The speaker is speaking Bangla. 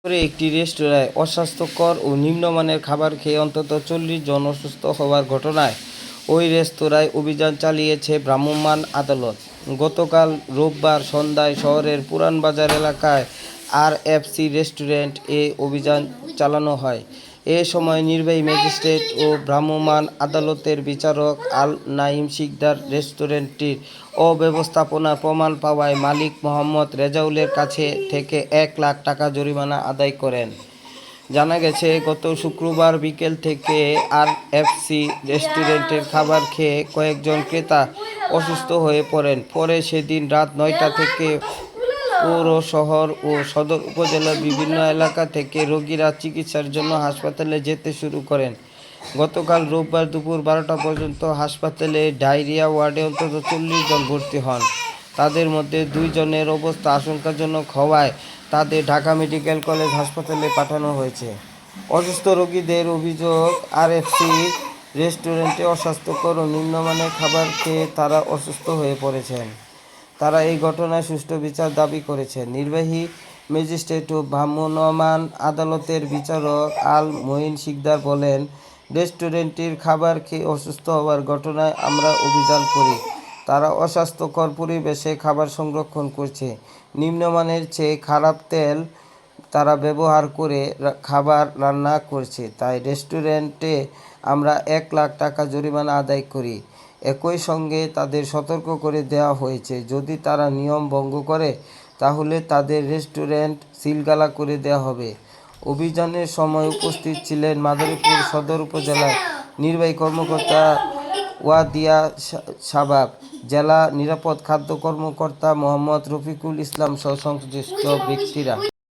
করে একটি রেস্তোরাঁয় অস্বাস্থ্যকর ও নিম্নমানের খাবার খেয়ে অন্তত 40 জন অসুস্থ হওয়ার ঘটনায় ওই রেস্তোরাঁয় অভিযান চালিয়েছে ভ্রাম্যমাণ আদালত। গতকাল রোববার সন্ধ্যায় শহরের পুরান বাজার এলাকায় RFC রেস্টুরেন্ট এ অভিযান চালানো হয়। এ সময় নির্বাহী ম্যাজিস্ট্রেট ও ভ্রাম্যমাণ আদালতের বিচারক আল নাঈম শিকদার রেস্টুরেন্টটির অব্যবস্থাপনার প্রমাণ পাওয়ায় মালিক মোহাম্মদ রেজাউলের কাছে থেকে 1 লাখ টাকা জরিমানা আদায় করেন। জানা গেছে, গত শুক্রবার বিকেল থেকে RFC রেস্টুরেন্টের খাবার খেয়ে কয়েকজন ক্রেতা অসুস্থ হয়ে পড়েন। পরে সেদিন রাত 9টা থেকে পৌর শহর ও সদর উপজেলার বিভিন্ন এলাকা থেকে রোগীরা চিকিৎসার জন্য হাসপাতালে যেতে শুরু করেন। গতকাল রোববার দুপুর 12টা পর্যন্ত হাসপাতালে ডায়রিয়া ওয়ার্ডে অন্তত 40 জন ভর্তি হন। তাদের মধ্যে 2 জনের অবস্থা আশঙ্কাজনক হওয়ায় তাদের ঢাকা মেডিকেল কলেজ হাসপাতালে পাঠানো হয়েছে। অসুস্থ রোগীদের অভিযোগ, RFC রেস্টুরেন্টে অস্বাস্থ্যকর ও নিম্নমানের খাবার খেয়ে তারা অসুস্থ হয়ে পড়েছেন। তারা এই ঘটনায় সুষ্ঠু বিচার দাবি করেছেন। নির্বাহী ম্যাজিস্ট্রেট ও ভ্রাম্যমাণ আদালতের বিচারক আল মঈন শিকদার বলেন, রেস্টুরেন্টটির খাবার খেয়ে অসুস্থ হওয়ার ঘটনায় আমরা অভিযান করি। তারা অস্বাস্থ্যকর পরিবেশে খাবার সংরক্ষণ করছে, নিম্নমানের চেয়ে খারাপ তেল তারা ব্যবহার করে খাবার রান্না করছে। তাই রেস্টুরেন্টে আমরা 1 লাখ টাকা জরিমানা আদায় করি। একই সঙ্গে তাদের সতর্ক করে দেওয়া হয়েছে, যদি তারা নিয়ম ভঙ্গ করে তাহলে তাদের রেস্টুরেন্ট সিলগালা করে দেওয়া হবে। অভিযানের সময় উপস্থিত ছিলেন মাদারীপুর সদর উপজেলার নির্বাহী কর্মকর্তা ওয়াদিয়া শাবাব, জেলা নিরাপদ খাদ্য কর্মকর্তা মোহাম্মদ রফিকুল ইসলাম সহ সংশ্লিষ্ট ব্যক্তিরা।